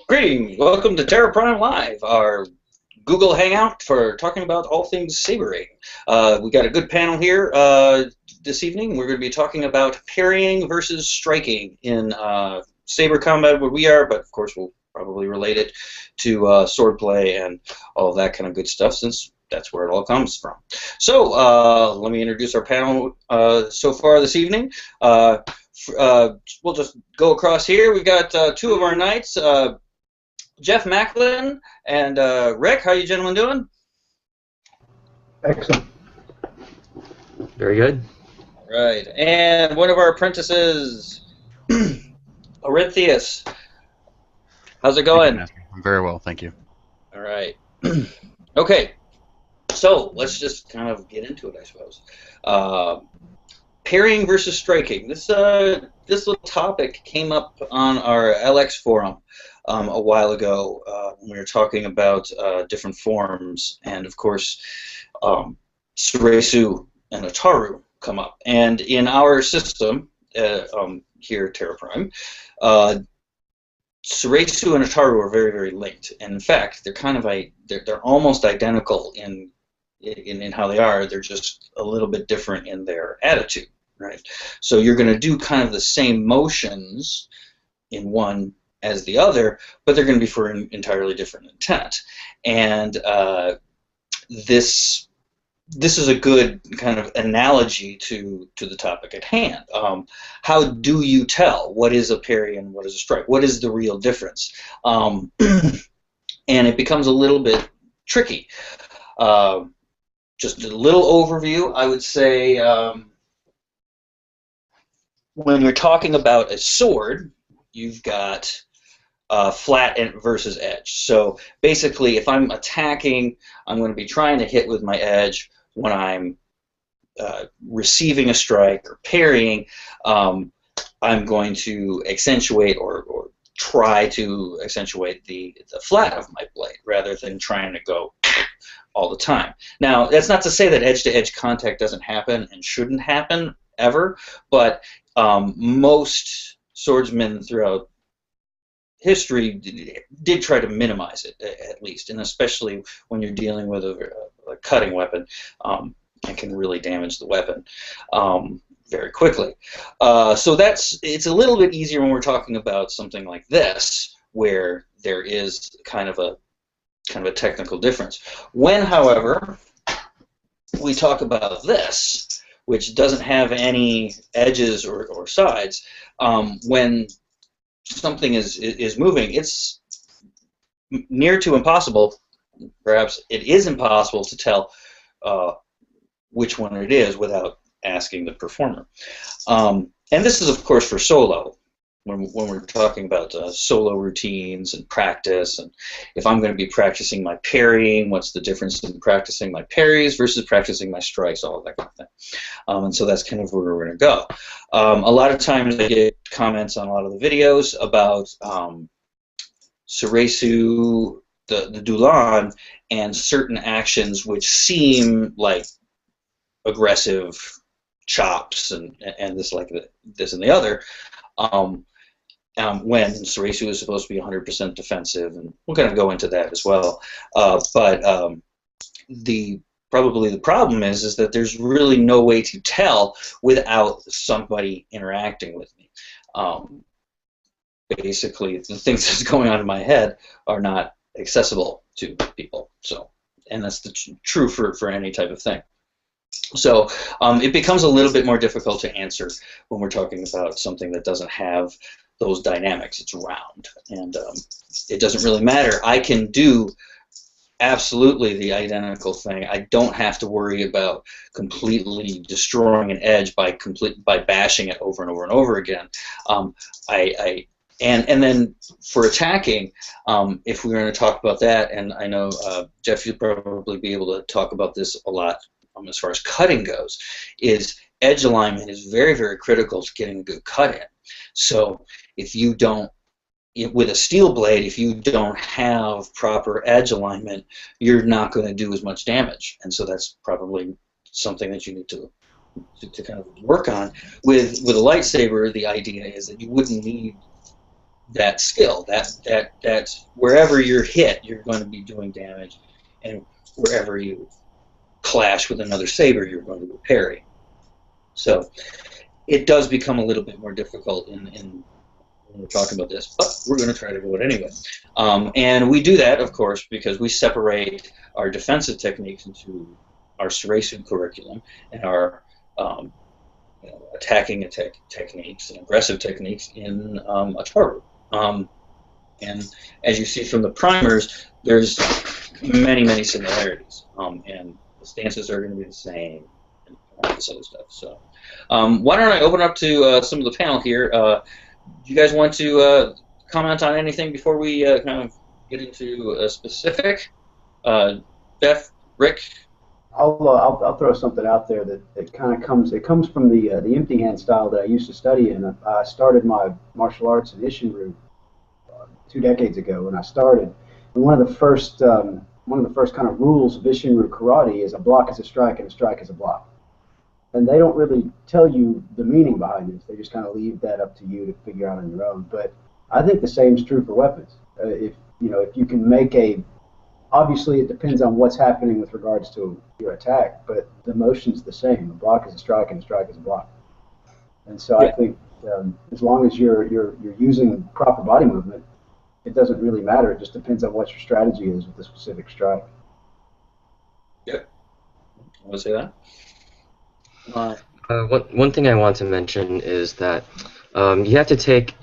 Greetings, welcome to Terra Prime Live, our Google Hangout for talking about all things sabering. We got a good panel here this evening. We're going to be talking about parrying versus striking in saber combat where we are, but of course we'll probably relate it to swordplay and all of that kind of good stuff since that's where it all comes from. So let me introduce our panel so far this evening. We'll just go across here. We've got two of our knights. Jeff Macklin and Rick, how you gentlemen doing? Excellent. Very good. All right, and one of our apprentices, Orynthius. How's it going? I'm very well, thank you. All right. Okay, so let's just kind of get into it, I suppose. Parrying versus striking. This little topic came up on our LX forum a while ago when we were talking about different forms, and of course, Suresu and Ataru come up. And in our system here at Terra Prime, Suresu and Ataru are very, very linked. And in fact, they're kind of they're almost identical in how they are. They're just a little bit different in their attitude, right? So you're going to do kind of the same motions in one as the other, but they're going to be for an entirely different intent. And this is a good kind of analogy to the topic at hand. How do you tell what is a parry and what is a strike? What is the real difference? And it becomes a little bit tricky. Just a little overview, I would say when you're talking about a sword, you've got flat versus edge. So basically, if I'm attacking, I'm going to be trying to hit with my edge. When I'm receiving a strike or parrying, I'm going to accentuate or try to accentuate the flat of my blade rather than trying to go all the time. Now, that's not to say that edge-to-edge contact doesn't happen and shouldn't happen ever, but most swordsmen throughout history did try to minimize it, at least, and especially when you're dealing with a cutting weapon, it can really damage the weapon very quickly. So it's a little bit easier when we're talking about something like this, where there is kind of a technical difference. When, however, we talk about this, which doesn't have any edges or sides, when something is moving, it's near to impossible. Perhaps it is impossible to tell which one it is without asking the performer. And this is, of course, for solo. When we're talking about solo routines and practice, and if I'm going to be practicing my parrying, what's the difference in practicing my parries versus practicing my strikes, all of that kind of thing. And so that's kind of where we're going to go. A lot of times I get comments on a lot of the videos about Suresu, the Dulan, and certain actions which seem like aggressive chops and this and the other. When Suresu is supposed to be 100% defensive, and we're going to go into that as well. But probably the problem is that there's really no way to tell without somebody interacting with me. Basically, the things that's going on in my head are not accessible to people. So, and that's true for any type of thing. So it becomes a little bit more difficult to answer when we're talking about something that doesn't have those dynamics. It's round, and it doesn't really matter. I can do absolutely the identical thing. I don't have to worry about completely destroying an edge by bashing it over and over and over again. And then for attacking, if we're going to talk about that, and I know Jeff, you'll probably be able to talk about this a lot as far as cutting goes, is edge alignment is very, very critical to getting a good cut in. So if you don't, with a steel blade, if you don't have proper edge alignment, you're not going to do as much damage. And so that's probably something that you need to kind of work on. With a lightsaber, the idea is that you wouldn't need that skill. That's wherever you're hit, you're going to be doing damage, and wherever you clash with another saber, you're going to go parry. So it does become a little bit more difficult in when we're talking about this, but we're going to try to do it anyway. And we do that, of course, because we separate our defensive techniques into our Suresu curriculum and our attacking techniques and aggressive techniques in Ataru. And as you see from the primers, there's many similarities, and the stances are going to be the same, and all this other stuff. So, why don't I open up to some of the panel here? Do you guys want to comment on anything before we kind of get into a specific? Beth, Rick? I'll throw something out there that kind of comes from the empty hand style that I used to study in. I started my martial arts in Ishinryu 2 decades ago when I started. And one of the first kind of rules of Ishinryu karate is a block is a strike and a strike is a block. And they don't really tell you the meaning behind this. They just kind of leave that up to you to figure out on your own. But I think the same is true for weapons. If you can make obviously it depends on what's happening with regards to your attack, but the motion's the same. A block is a strike and a strike is a block. And so I think as long as you're using proper body movement, it doesn't really matter. It just depends on what your strategy is with the specific strike. Yep. Want to say that? One thing I want to mention is that you have to take,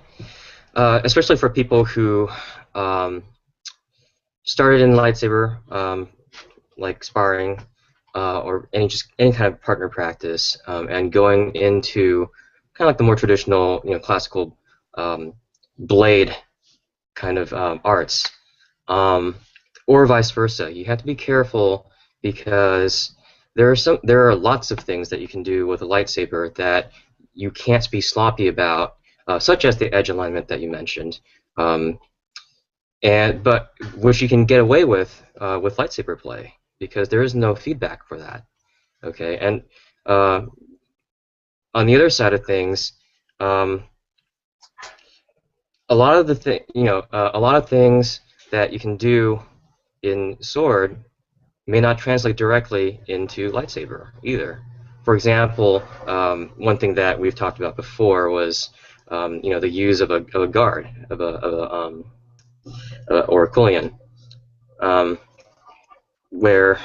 especially for people who started in lightsaber, like sparring, or any kind of partner practice, and going into kind of like the more traditional, classical blade kind of arts, or vice versa. You have to be careful because there are lots of things that you can do with a lightsaber that you can't be sloppy about, such as the edge alignment that you mentioned, but which you can get away with lightsaber play because there is no feedback for that. Okay, and on the other side of things, a lot of a lot of things that you can do in sword may not translate directly into lightsaber either. For example, one thing that we've talked about before was the use of a guard or a Quillian, where,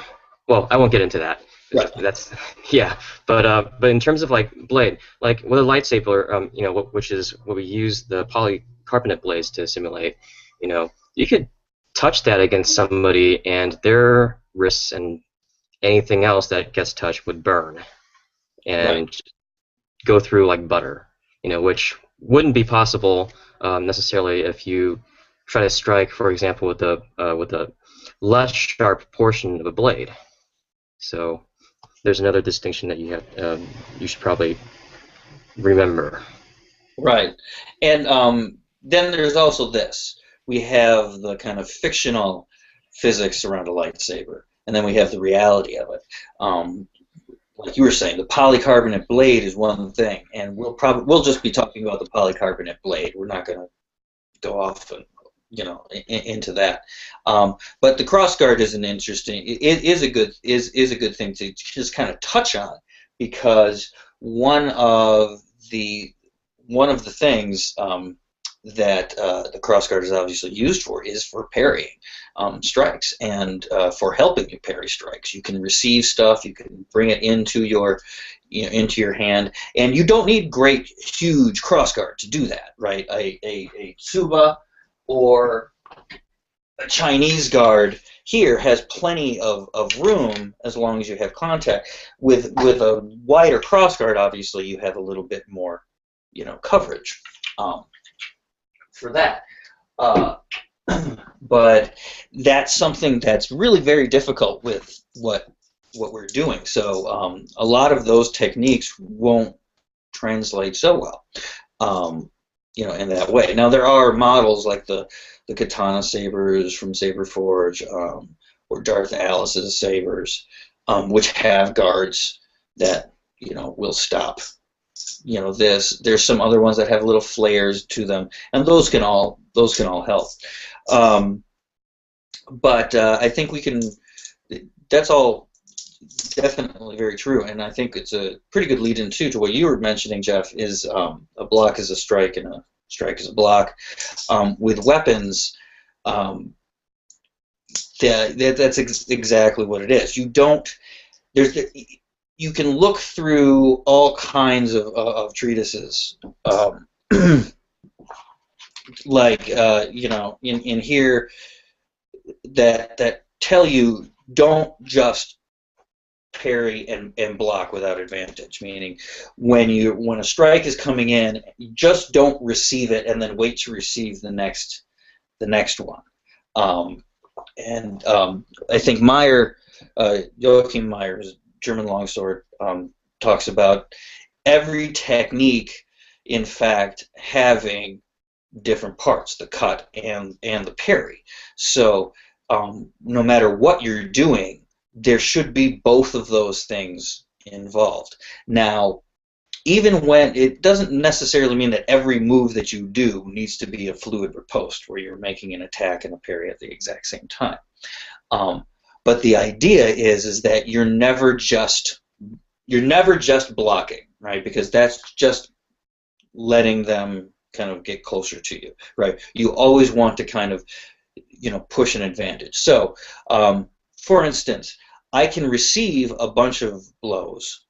well, I won't get into that. Right. That's yeah, but in terms of like blade, like with a lightsaber, which is what we use the polycarbonate blades to simulate, you could touch that against somebody and their wrists and anything else that gets touched would burn and go through like butter, which wouldn't be possible necessarily if you try to strike, for example, with a less sharp portion of a blade. So there's another distinction that you should probably remember. Right. And then there's also this. We have the kind of fictional physics around a lightsaber, and then we have the reality of it. Like you were saying, the polycarbonate blade is one thing, and we'll just be talking about the polycarbonate blade. We're not going to go off and into that. But the crossguard is an interesting. It is a good thing to just kind of touch on, because one of the things that the crossguard is obviously used for is for parrying strikes and for helping you parry strikes. You can receive stuff, you can bring it into your hand, and you don't need great, huge crossguard to do that, right? A tsuba or a Chinese guard here has plenty of room as long as you have contact. With a wider crossguard, obviously, you have a little bit more, coverage for that. But that's something that's really very difficult with what we're doing. So a lot of those techniques won't translate so well, in that way. Now there are models like the katana sabers from Saberforge, or Darth Alice's sabers, which have guards that will stop this. There's some other ones that have little flares to them, and those can all help. Um, but I think we can. That's all definitely very true, and I think it's a pretty good lead-in too to what you were mentioning, Jeff. Is a block is a strike and a strike is a block. With weapons, that's exactly what it is. You don't. You can look through all kinds of treatises, like in here that tell you don't just parry and block without advantage. Meaning, when a strike is coming in, you just don't receive it and then wait to receive the next one. I think Joachim Meyer's German longsword talks about every technique, in fact, having different parts, the cut and the parry. So no matter what you're doing, there should be both of those things involved. Now, even when it doesn't necessarily mean that every move that you do needs to be a fluid riposte where you're making an attack and a parry at the exact same time. But the idea is that you're never just blocking, right? Because that's just letting them kind of get closer to you, right? You always want to kind of push an advantage. So, for instance, I can receive a bunch of blows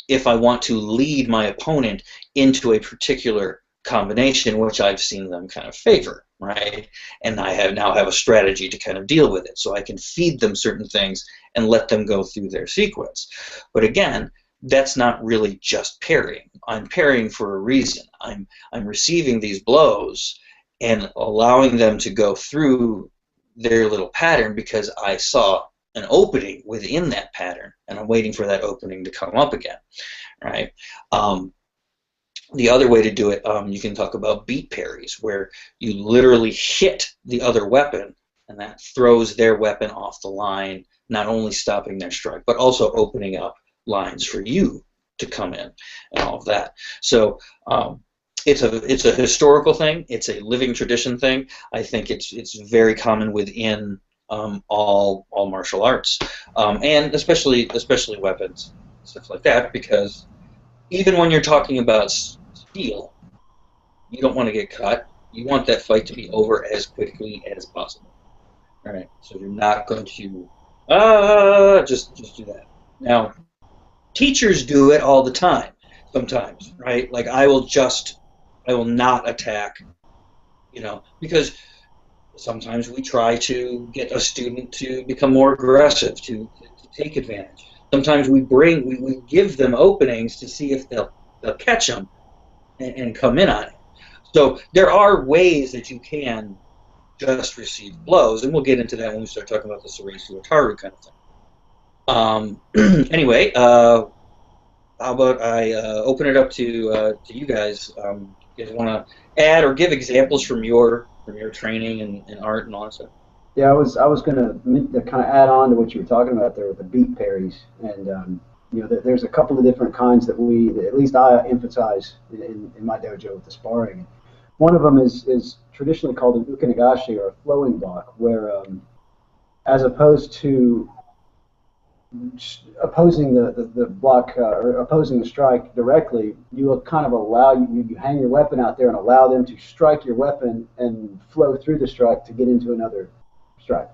if I want to lead my opponent into a particular combination, which I've seen them kind of favor, right? And I now have a strategy to kind of deal with it. So I can feed them certain things and let them go through their sequence. But again, that's not really just parrying. I'm parrying for a reason. I'm receiving these blows and allowing them to go through their little pattern because I saw an opening within that pattern, and I'm waiting for that opening to come up again, right? The other way to do it, you can talk about beat parries, where you literally hit the other weapon, and that throws their weapon off the line, not only stopping their strike, but also opening up lines for you to come in, and all of that. So it's a historical thing. It's a living tradition thing. I think it's very common within all martial arts, and especially weapons, stuff like that. Because even when you're talking about steel, you don't want to get cut. You want that fight to be over as quickly as possible. All right, so you're not going to just do that. Now, teachers do it all the time. Sometimes, right? Like I will not attack, because sometimes we try to get a student to become more aggressive, to take advantage. Sometimes we give them openings to see if they'll catch them and come in on it. So there are ways that you can just receive blows, and we'll get into that when we start talking about the Soresu Ataru kind of thing. Anyway, how about I open it up to you guys? You guys want to add or give examples from your training and art and all that stuff? Yeah, I was going to kind of add on to what you were talking about there with the beat parries, and there's a couple of different kinds that at least I emphasize in my dojo with the sparring. One of them is traditionally called an ukanagashi, or a flowing block, where as opposed to opposing the block or opposing the strike directly, you will kind of allow you hang your weapon out there and allow them to strike your weapon and flow through the strike to get into another strike.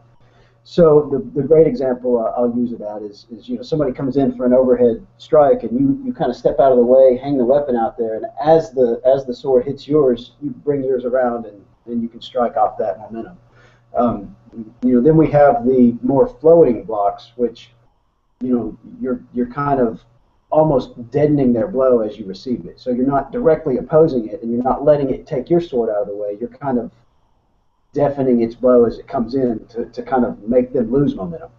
So the great example I'll use of that is somebody comes in for an overhead strike, and you kind of step out of the way, hang the weapon out there, and as the sword hits yours, you bring yours around and you can strike off that momentum. Then we have the more flowing blocks, which you're kind of almost deadening their blow as you receive it. So you're not directly opposing it, and you're not letting it take your sword out of the way. You're kind of deafening its blow as it comes in to kind of make them lose momentum.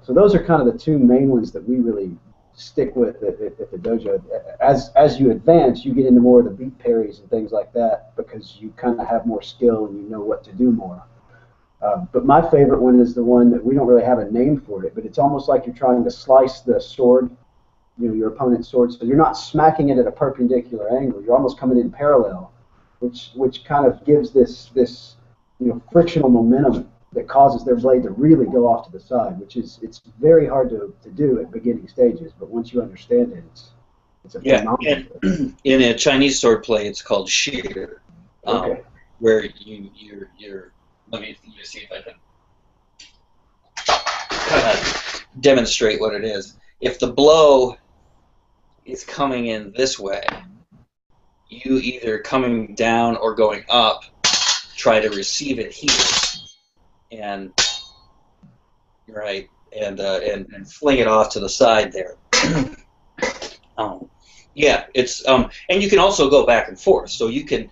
So those are kind of the two main ones that we really stick with at the dojo. As you advance, you get into more of the beat parries and things like that, because you kind of have more skill and you know what to do more. But my favorite one is the one that we don't really have a name for it, but it's almost like you're trying to slice the sword your opponent's sword, so you're not smacking it at a perpendicular angle. You're almost coming in parallel, which kind of gives this frictional momentum that causes their blade to really go off to the side, which is it's very hard to do at beginning stages. But once you understand it, it's a Yeah, phenomenal. and in a Chinese sword play, it's called shear, Okay. where you're. Let me see if I can kind of demonstrate what it is. If the blow is coming in this way, you either coming down or going up try to receive it here, and right, and fling it off to the side there. Yeah, it's and you can also go back and forth, so you can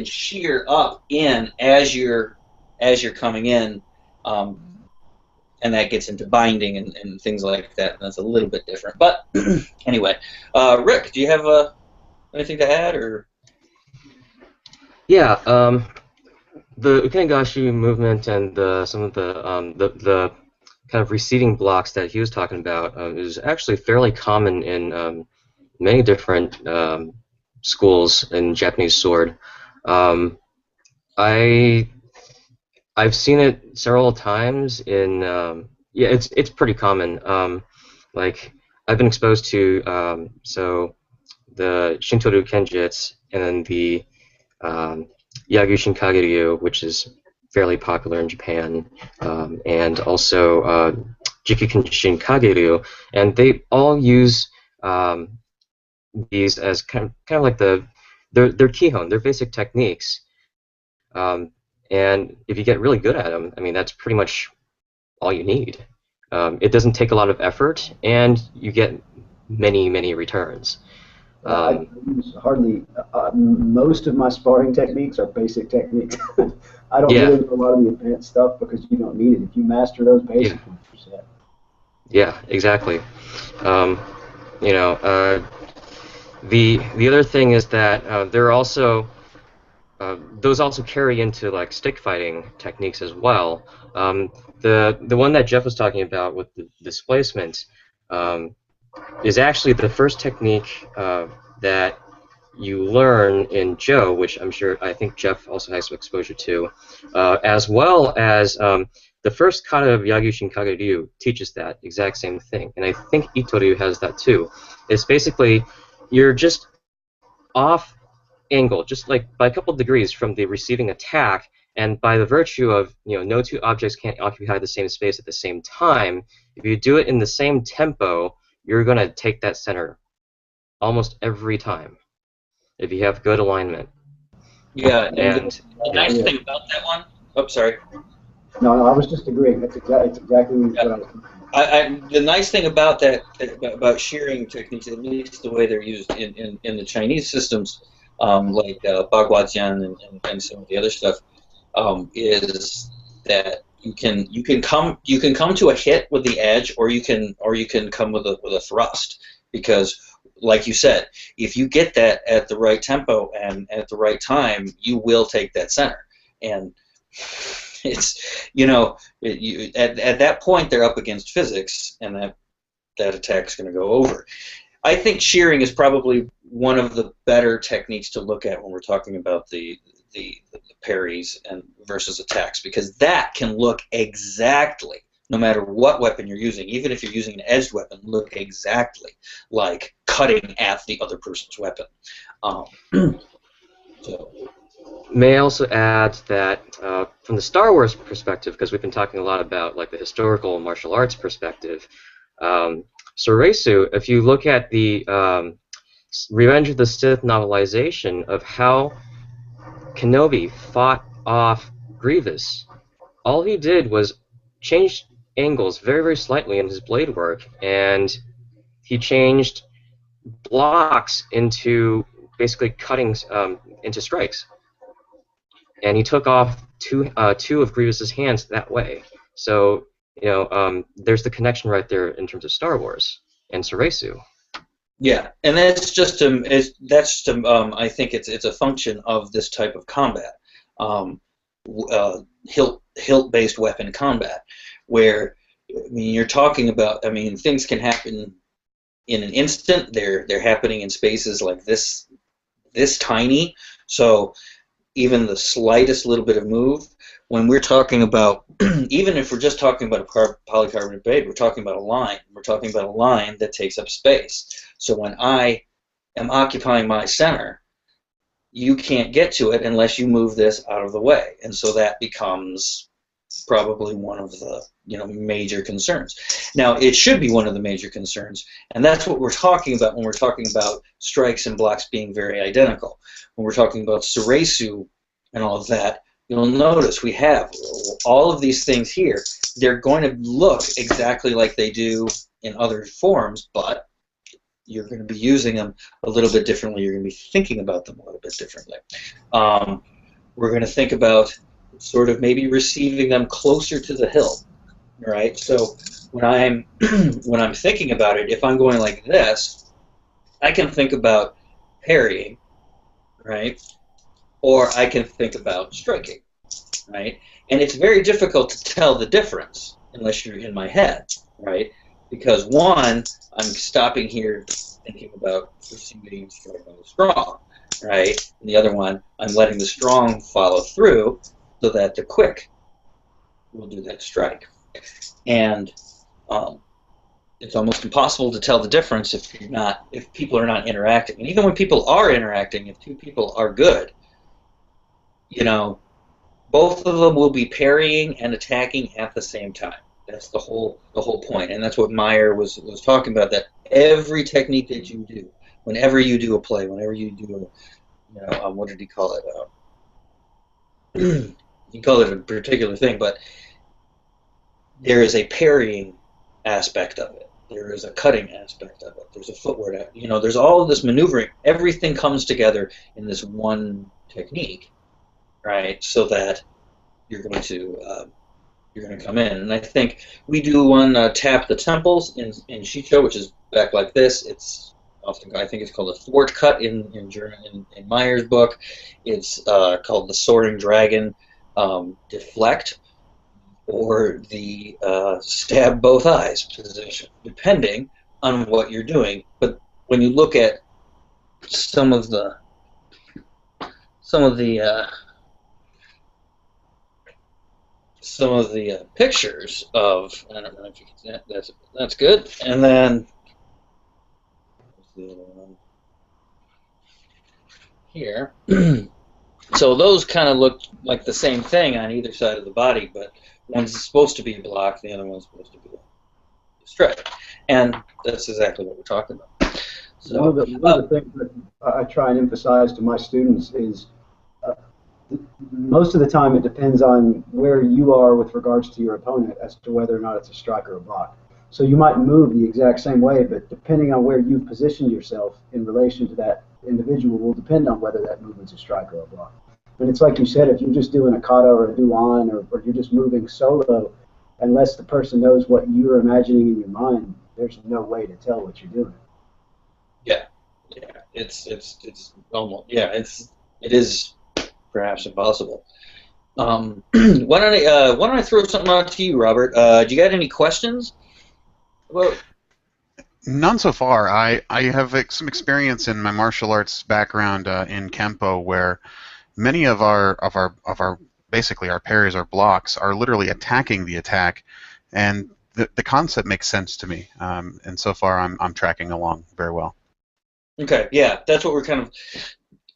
shear up in as you're coming in, and that gets into binding and things like that. And that's a little bit different, but anyway, Rick, do you have anything to add or? Yeah, the Ukengashi movement and some of the kind of receiving blocks that he was talking about is actually fairly common in many different schools in Japanese sword. I've seen it several times in yeah, it's pretty common. Like I've been exposed to so the Shintoru Kenjutsu and then the Yagyu Shinkageryu, which is fairly popular in Japan, and also Jikyu Shinkageryu, and they all use these as kind of like their kihon, their basic techniques. And if you get really good at them, I mean, that's pretty much all you need. It doesn't take a lot of effort, and you get many returns. I use hardly most of my sparring techniques are basic techniques. I don't Yeah. get into a lot of the advanced stuff because you don't need it. If you master those basic ones, you're set. Yeah, exactly. You know, the other thing is that there are also those also carry into like stick fighting techniques as well. The one that Jeff was talking about with the displacement is actually the first technique that you learn in Joe, which I think Jeff also has some exposure to, as well as the first kata of Yagyu Shinkageryu teaches that exact same thing, and I think Itoryu has that too. It's basically you're just off angle, just like by a couple degrees from the receiving attack, and by the virtue of no two objects can't occupy the same space at the same time, if you do it in the same tempo, you're going to take that center almost every time if you have good alignment. Yeah, and And the nice thing about that one. Oh, sorry. No, I was just agreeing. It's exactly what I was thinking. The nice thing about that, about shearing techniques, at least the way they're used in the Chinese systems, like Baghuatian and some of the other stuff, is that you can come to a hit with the edge, or you can come with a thrust, because like you said, if you get that at the right tempo and at the right time, you will take that center. And it's at that point they're up against physics, and that attack's going to go over. I think shearing is probably one of the better techniques to look at when we're talking about the parries and versus attacks, because that can look exactly, no matter what weapon you're using, even if you're using an edged weapon, look exactly like cutting at the other person's weapon. So. May I also add that from the Star Wars perspective, because we've been talking a lot about like the historical martial arts perspective, Soresu, if you look at the Revenge of the Sith novelization of how Kenobi fought off Grievous, all he did was change angles very slightly in his blade work, and he changed blocks into basically cutting into strikes. And he took off two of Grievous's hands that way. So there's the connection right there in terms of Star Wars and Soresu. Yeah, and that's just I think it's a function of this type of combat, hilt-based weapon combat, where I mean you're talking about, I mean, things can happen in an instant. They're happening in spaces like this tiny. So even the slightest little bit of move, when we're talking about, even if we're just talking about a polycarbonate blade, we're talking about a line. We're talking about a line that takes up space. So when I am occupying my center, you can't get to it unless you move this out of the way. And so that becomes probably one of the major concerns. Now, it should be one of the major concerns, and that's what we're talking about when we're talking about strikes and blocks being very identical. When we're talking about Suresu and all of that, you'll notice we have all of these things here. They're going to look exactly like they do in other forms, but you're going to be using them a little bit differently. You're going to be thinking about them a little bit differently. We're going to think about sort of maybe receiving them closer to the hill, right? So when I'm thinking about it, if I'm going like this, I can think about parrying, right? Or I can think about striking, right? And it's very difficult to tell the difference unless you're in my head, right? Because one, I'm stopping here thinking about receiving and striking the strong, right? And the other one, I'm letting the strong follow through so that the quick will do that strike. And it's almost impossible to tell the difference if people are not interacting. And even when people are interacting, if two people are good, both of them will be parrying and attacking at the same time. That's the whole point, and that's what Meyer was talking about. That every technique that you do, whenever you do a play, whenever you do what did he call it? He called it a particular thing, but there is a parrying aspect of it. There is a cutting aspect of it. There's a footwork. There's all of this maneuvering. Everything comes together in this one technique, right? So that you're going to come in. And I think we do one tap the temples in Shicho, which is back like this. It's often, I think it's called a thwart cut in German in Meyer's book. It's called the soaring dragon deflect, or the stab both eyes position, depending on what you're doing. But when you look at some of the pictures of, I don't know if you can, that's good. And then the other one here. So those kind of look like the same thing on either side of the body, but one's supposed to be a block, the other one's supposed to be a strike. And that's exactly what we're talking about. So, one of the things that I try and emphasize to my students is most of the time it depends on where you are with regards to your opponent as to whether or not it's a strike or a block. So you might move the exact same way, but depending on where you've positioned yourself in relation to that individual will depend on whether that movement's a strike or a block. But it's like you said, if you're just doing a kata or a duan, or you're just moving solo, unless the person knows what you're imagining in your mind, there's no way to tell what you're doing. Yeah, it's almost, it is perhaps impossible. Why don't I throw something out to you, Robert? Do you got any questions? Well, none so far. I have some experience in my martial arts background in Kempo, where many of our basically our parries or blocks are literally attacking the attack, and the concept makes sense to me. And so far, I'm tracking along very well. Okay, yeah, that's what we're kind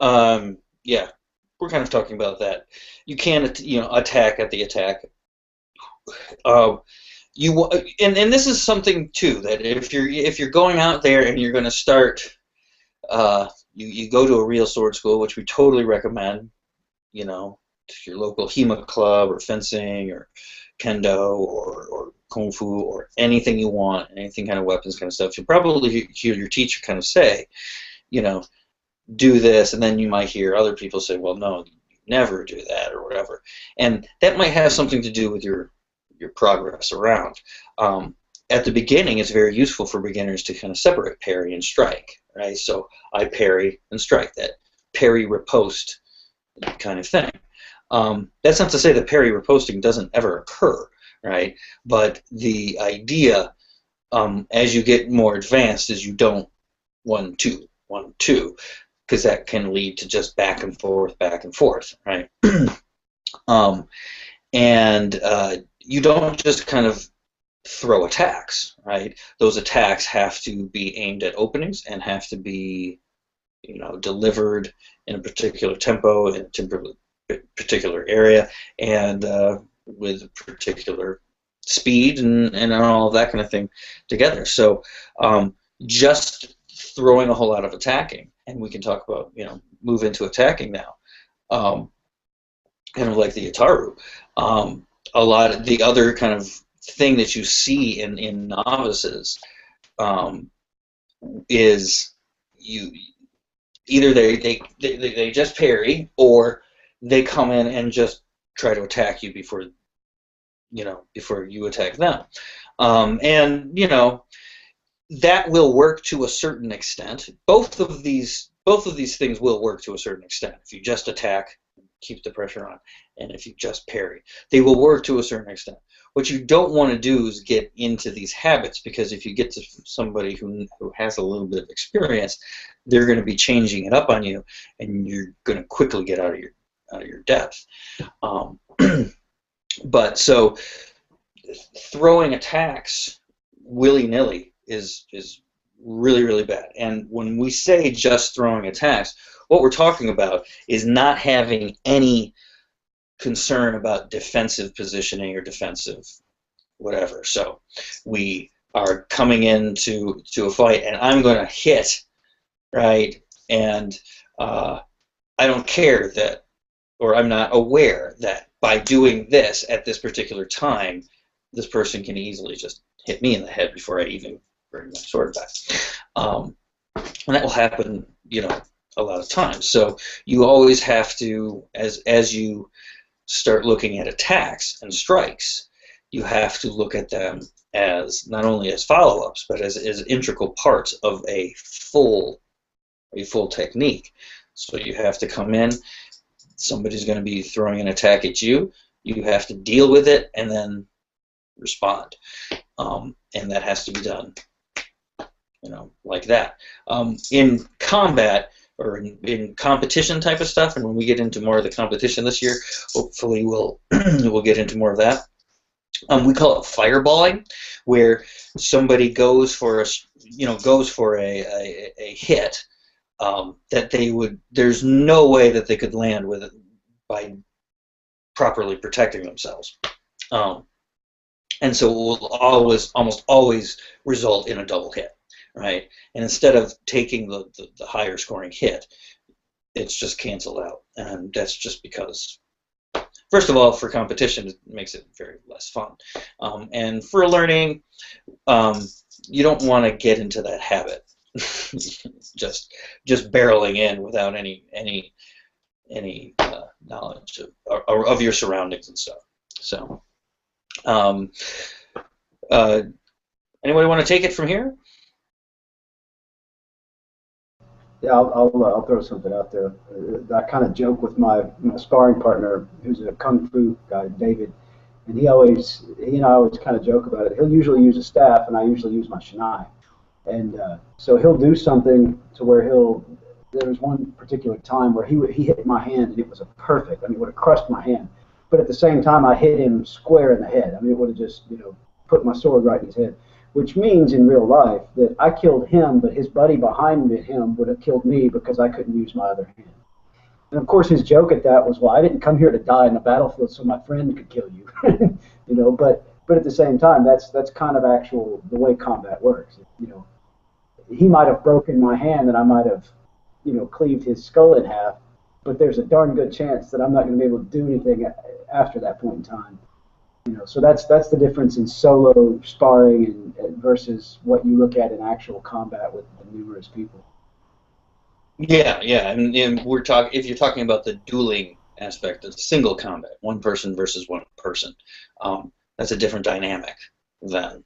of, we're kind of talking about that. You can, attack at the attack. And this is something too, that if you're going out there and you're going to start, you go to a real sword school, which we totally recommend. To your local HEMA club or fencing or kendo or kung fu or anything you want, anything kind of weapons kind of stuff. You'll probably hear your teacher kind of say, do this, and then you might hear other people say, well, no, you never do that or whatever. And that might have something to do with your progress around. At the beginning, it's very useful for beginners to kind of separate parry and strike, right? So I parry and strike, that parry riposte kind of thing. That's not to say that parry riposting doesn't ever occur, right? But the idea as you get more advanced, is you don't 1-2, 1-2, because that can lead to just back and forth, right? And you don't just kind of throw attacks, right? Those attacks have to be aimed at openings and have to be, delivered in a particular tempo, in a particular area, and with particular speed and all of that kind of thing together. So just throwing a whole lot of attacking, and we can talk about, move into attacking now, kind of like the Itaru. A lot of the other kind of thing that you see in novices is either they just parry, or they come in and just try to attack you before you attack them, and that will work to a certain extent. Both of these things will work to a certain extent. If you just attack, keep the pressure on, and if you just parry, they will work to a certain extent. What you don't want to do is get into these habits, because if you get to somebody who has a little bit of experience, they're going to be changing it up on you, and you're going to quickly get out of your depth. But so throwing attacks willy-nilly is really, really bad. And when we say just throwing attacks, what we're talking about is not having any concern about defensive positioning or defensive whatever. So we are coming into a fight, and I'm going to hit, right? And I don't care that, or I'm not aware that by doing this at this particular time, this person can easily just hit me in the head before I even bring my sword back. And that will happen, a lot of times. So you always have to, as you start looking at attacks and strikes, you have to look at them as not only as follow-ups, but as integral parts of a full technique. So you have to come in, somebody's going to be throwing an attack at you, you have to deal with it and then respond. And that has to be done, like that. In combat, or in competition type of stuff, and when we get into more of the competition this year, hopefully we'll get into more of that. We call it fireballing, where somebody goes for a hit that there's no way that they could land with it by properly protecting themselves. And so it will almost always result in a double hit. Right, and instead of taking the higher scoring hit, it's just canceled out, and that's just because, first of all, for competition, it makes it very less fun, and for learning, you don't want to get into that habit, just barreling in without any knowledge of your surroundings and stuff. So, anybody want to take it from here? Yeah, I'll throw something out there. I kind of joke with my sparring partner, who's a kung fu guy, David, and he and I always kind of joke about it. He'll usually use a staff, and I usually use my shinai. And so he'll do something to where there was one particular time where he hit my hand, and it was perfect. I mean, it would have crushed my hand. But at the same time, I hit him square in the head. I mean, it would have just, put my sword right in his head. Which means in real life that I killed him, but his buddy behind him would have killed me because I couldn't use my other hand. And of course, his joke at that was, "Well, I didn't come here to die in the battlefield so my friend could kill you." But at the same time, that's kind of the way combat works. He might have broken my hand and I might have, cleaved his skull in half, but there's a darn good chance that I'm not going to be able to do anything after that point in time. So that's the difference in solo sparring and versus what you look at in actual combat with numerous people. Yeah, and we're if you're talking about the dueling aspect of single combat, one person versus one person, that's a different dynamic than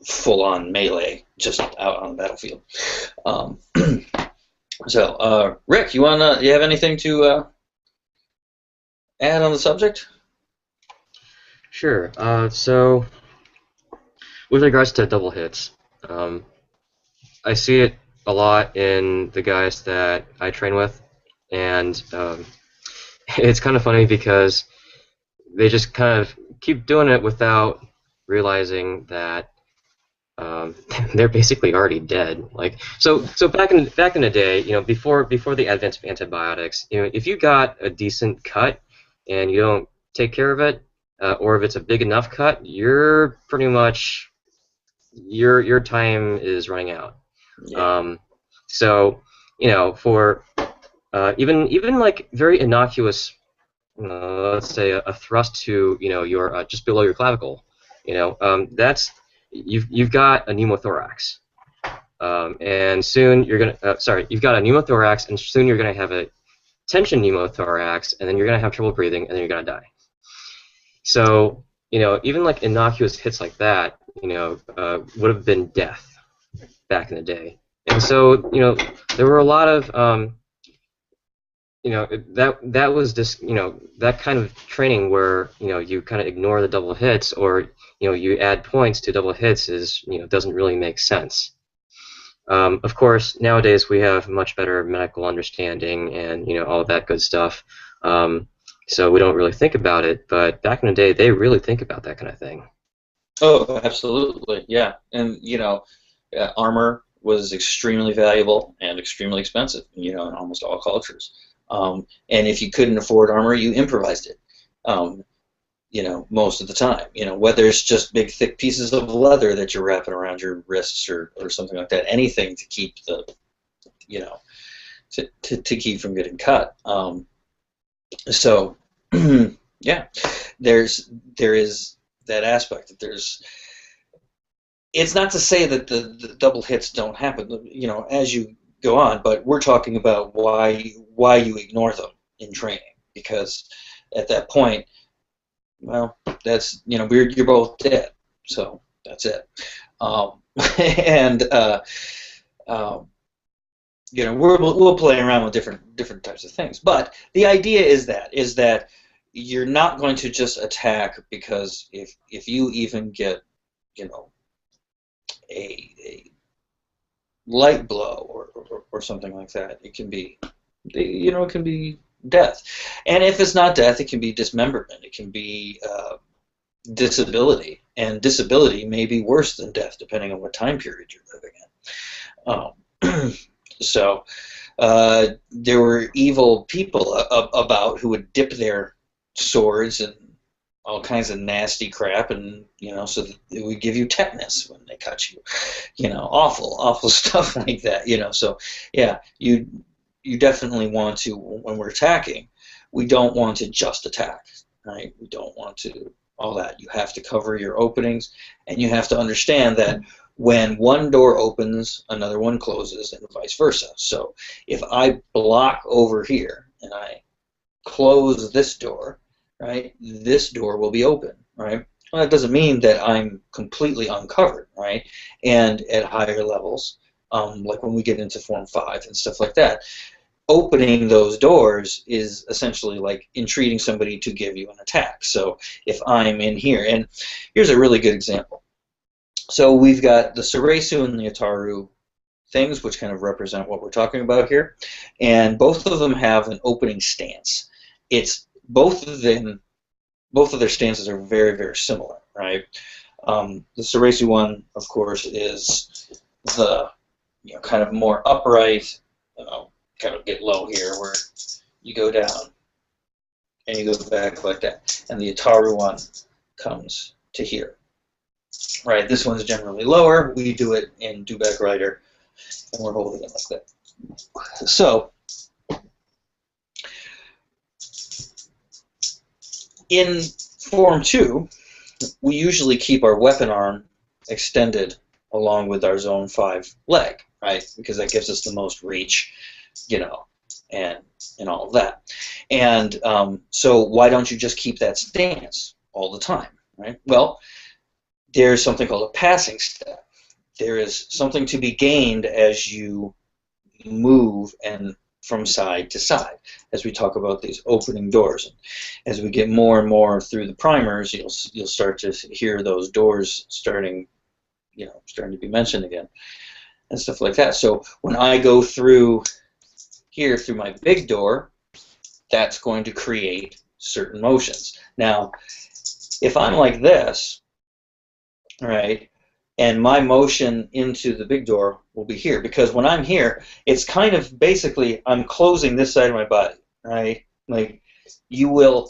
full-on melee just out on the battlefield. So, Rick, you have anything to add on the subject? Sure. So with regards to double hits, I see it a lot in the guys that I train with, and it's kind of funny because they just kind of keep doing it without realizing that they're basically already dead. Like so back in the day, before the advent of antibiotics, if you got a decent cut and you don't take care of it, or if it's a big enough cut, you're pretty much your time is running out. Yeah. So for even like very innocuous, let's say a thrust to your just below your clavicle, that's you've got a pneumothorax, and soon you're gonna you've got a pneumothorax, and soon you're gonna have a tension pneumothorax, and then you're gonna have trouble breathing, and then you're gonna die. So even like innocuous hits like that, would have been death back in the day. And so there were a lot of that was just that kind of training where you kind of ignore the double hits, or you add points to double hits doesn't really make sense. Of course, nowadays we have much better medical understanding and all of that good stuff, so we don't really think about it. But back in the day, they really think about that kind of thing. Oh, absolutely, yeah. And armor was extremely valuable and extremely expensive, in almost all cultures. And if you couldn't afford armor, you improvised it. Most of the time. Whether it's just big, thick pieces of leather that you're wrapping around your wrists or something like that. Anything to keep to keep from getting cut. So, yeah, there is that aspect. It's not to say that the double hits don't happen, as you go on, but we're talking about why you ignore them in training, because at that point, well, that's you're both dead, so that's it. And we'll play around with different types of things, but the idea is that you're not going to just attack, because if you even get a light blow or something like that, it can be it can be death. And if it's not death, it can be dismemberment, it can be disability, and disability may be worse than death depending on what time period you're living in. So there were evil people about who would dip their swords in all kinds of nasty crap, and so that it would give you tetanus when they cut you, awful stuff like that. So yeah, you definitely want to, when we're attacking, we don't want to just attack, right? We don't want to all that. You have to cover your openings, and you have to understand that when one door opens, another one closes, and vice versa. So if I block over here and I close this door, right, this door will be open, right? Well, that doesn't mean that I'm completely uncovered, right? And at higher levels, like when we get into Form 5 and stuff like that, opening those doors is essentially like entreating somebody to give you an attack. So if I'm in here, and here's a really good example. So we've got the Suresu and the Ataru things, which kind of represent what we're talking about here, and both of them have an opening stance. It's both of their stances are very, very similar, right? The Suresu one, of course, is the kind of more upright, kind of get low here, where you go down and you go back like that, and the Ataru one comes to here. Right, this one's generally lower. We do it in do-back rider, and we're holding it like that. So, in Form 2, we usually keep our weapon arm extended along with our Zone 5 leg, right? Because that gives us the most reach, and all of that. And so why don't you just keep that stance all the time, right? Well, there's something called a passing step. There is something to be gained as you move and from side to side, as we talk about these opening doors. And as we get more and more through the primers, you'll start to hear those doors starting starting to be mentioned again and stuff like that. So when I go through here through my big door, that's going to create certain motions. Now, if I'm like this, right, and my motion into the big door will be here, because when I'm here, it's kind of basically I'm closing this side of my body, right? Like you would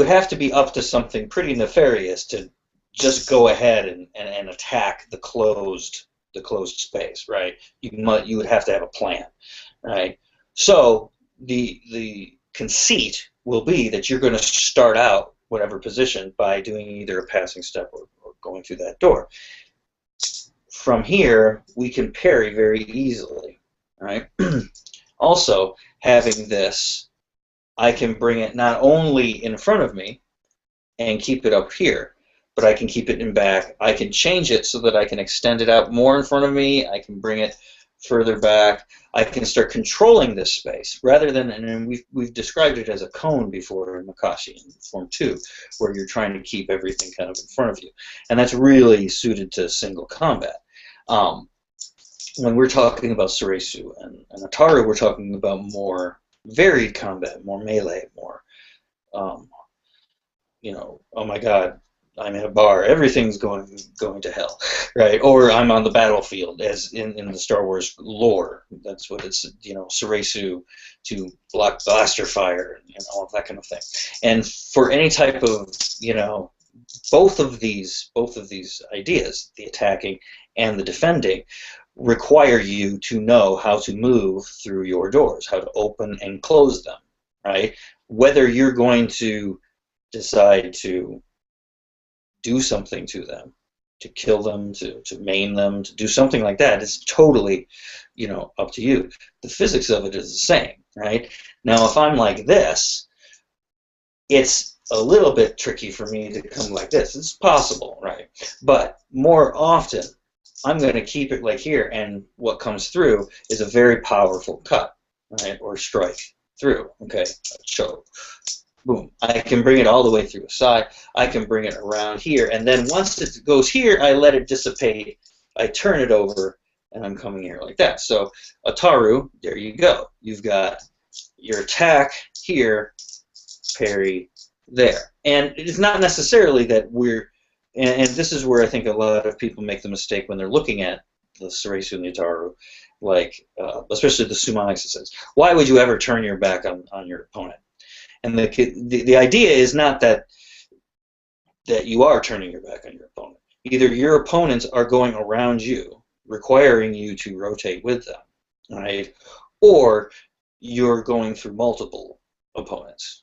have to be up to something pretty nefarious to just go ahead and attack the closed space, right? You would have to have a plan, right? So the conceit will be that you're going to start out whatever position by doing either a passing step or going through that door. From here, we can parry very easily, right? Also, having this, I can bring it not only in front of me and keep it up here, but I can keep it in back. I can change it so that I can extend it out more in front of me. I can bring it further back. I can start controlling this space rather than, and we've described it as a cone before in Makashi in Form 2, where you're trying to keep everything kind of in front of you. And that's really suited to single combat. When we're talking about Suresu and Ataru, we're talking about more varied combat, more melee, more, oh my God, I'm in a bar, everything's going to hell, right? Or I'm on the battlefield, as in the Star Wars lore. That's what it's, Suresu to block blaster fire and all of that kind of thing. And for any type of, both of these ideas, the attacking and the defending, require you to know how to move through your doors, how to open and close them, right? Whether you're going to decide to do something to them, to kill them, to maim them, to do something like that, is totally, up to you. The physics of it is the same, right? Now, if I'm like this, it's a little bit tricky for me to come like this. It's possible, right? But more often, I'm going to keep it like here, and what comes through is a very powerful cut, right, or strike through, okay, choke. Boom. I can bring it all the way through a side. I can bring it around here, and then once it goes here, I let it dissipate. I turn it over, and I'm coming here like that. So Ataru, there you go. You've got your attack here, parry there. And it's not necessarily that and this is where I think a lot of people make the mistake when they're looking at the Suresu and the Ataru, like, especially the sumo exercise. Why would you ever turn your back on your opponent? And the idea is not that you are turning your back on your opponent. Either your opponents are going around you, requiring you to rotate with them, right? Or you're going through multiple opponents,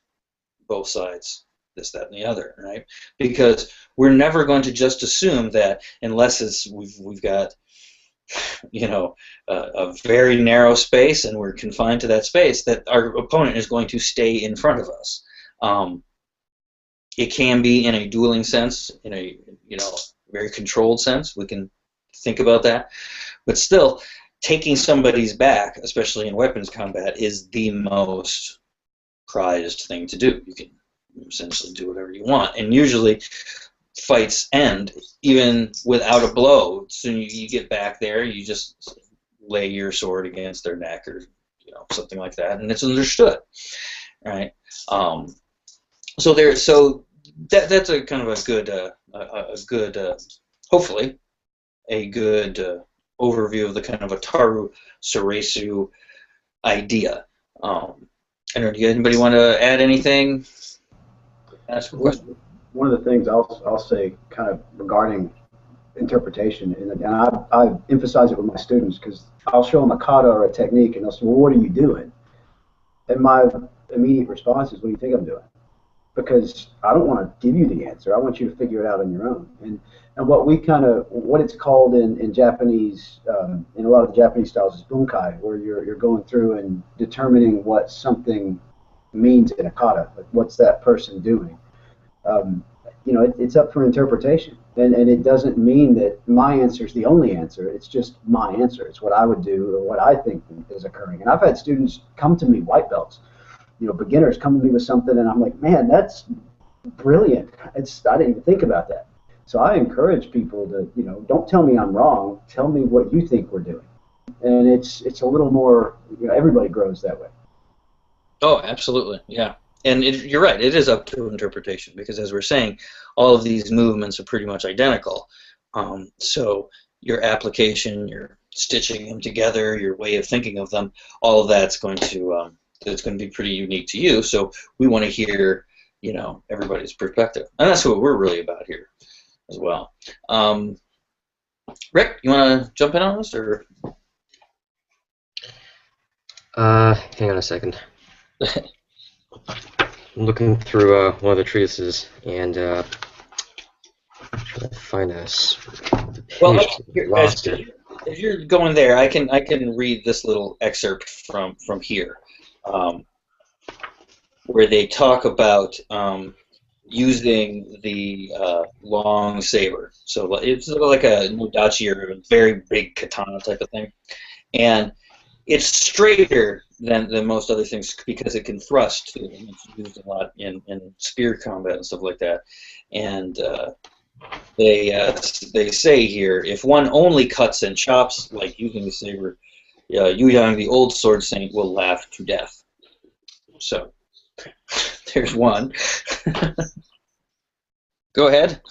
both sides, this, that, and the other, right? Because we're never going to just assume that unless we've got a very narrow space and we're confined to that space, that our opponent is going to stay in front of us. It can be in a dueling sense, in a very controlled sense. We can think about that, but still, taking somebody's back, especially in weapons combat, is the most prized thing to do. You can essentially do whatever you want, and usually fights end even without a blow. Soon you get back there, you just lay your sword against their neck or something like that, and it's understood, right? So that's a kind of a good hopefully a good overview of the kind of Ataru Suresu idea. I don't know. Do anybody want to add anything? Ask a question. One of the things I'll say kind of regarding interpretation, and I emphasize it with my students, because I'll show them a kata or a technique, and they'll say, well, what are you doing? And my immediate response is, what do you think I'm doing? Because I don't want to give you the answer. I want you to figure it out on your own. And what it's called in Japanese, in a lot of the Japanese styles, is bunkai, where you're going through and determining what something means in a kata. Like, what's that person doing? It's up for interpretation, and it doesn't mean that my answer is the only answer. It's just my answer. It's what I would do or what I think is occurring. And I've had students come to me, white belts, beginners come to me with something, and I'm like, man, that's brilliant. I didn't even think about that. So I encourage people to, don't tell me I'm wrong. Tell me what you think we're doing. And it's a little more, everybody grows that way. Oh, absolutely, yeah. And you're right, it is up to interpretation because, as we're saying, all of these movements are pretty much identical. So your application, your stitching them together, your way of thinking of them, all of that's going to be pretty unique to you. So we want to hear, everybody's perspective, and that's what we're really about here as well. Rick, you want to jump in on this, or? Hang on a second. I'm looking through one of the treatises and trying to find this. Well, as you're going there, I can read this little excerpt from here, where they talk about using the long saber. So it's like a Mudachi or a very big katana type of thing, and it's straighter than most other things because it can thrust too. And it's used a lot in spear combat and stuff like that. And they say here, if one only cuts and chops like using the saber, Yu Yang, the old sword saint, will laugh to death. So there's one. Go ahead.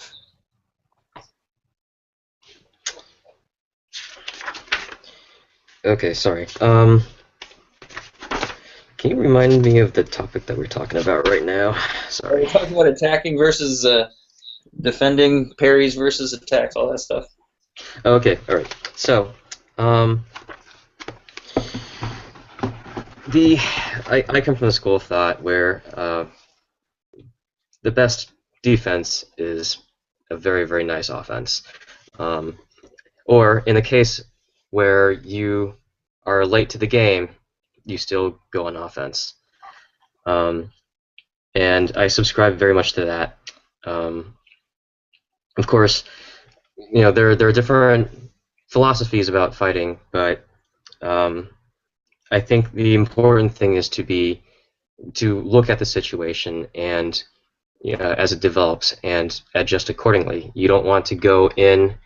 Okay, sorry. Can you remind me of the topic that we're talking about right now? Sorry. We're talking about attacking versus defending, parries versus attacks, all that stuff. Okay, all right. So, I come from the school of thought where the best defense is a very, very nice offense. Or in the case where you are late to the game, you still go on offense. And I subscribe very much to that. Of course, there are different philosophies about fighting, but I think the important thing is to look at the situation and as it develops and adjust accordingly. You don't want to go in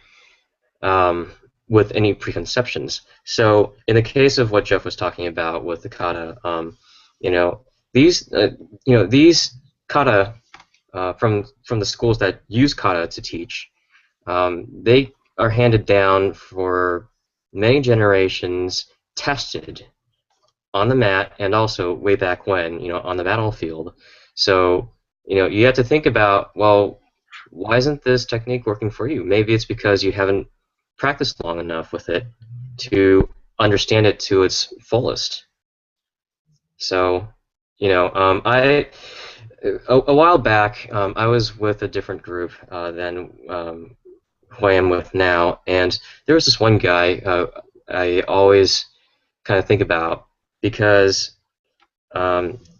with any preconceptions. So in the case of what Jeff was talking about with the kata, these kata from the schools that use kata to teach, they are handed down for many generations, tested on the mat, and also way back when, on the battlefield. So, you have to think about, well, why isn't this technique working for you? Maybe it's because you haven't practiced long enough with it to understand it to its fullest. So, a while back, I was with a different group than who I am with now, and there was this one guy I always kind of think about because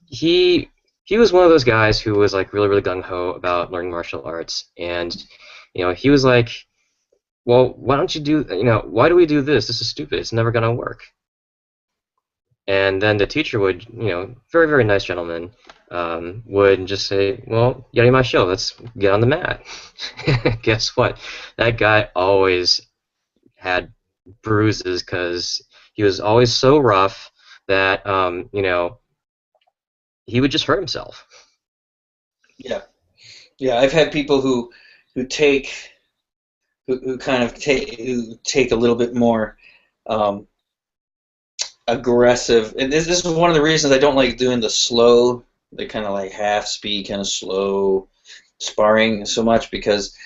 he was one of those guys who was like really, really gung-ho about learning martial arts, and he was like, well, why don't you do, why do we do this? This is stupid. It's never going to work. And then the teacher would, very, very nice gentleman, would just say, well, Yarimasho, let's get on the mat. Guess what? That guy always had bruises because he was always so rough that, he would just hurt himself. Yeah. Yeah, I've had people who take a little bit more aggressive, and this is one of the reasons I don't like doing the kind of like half speed, kind of slow sparring so much, because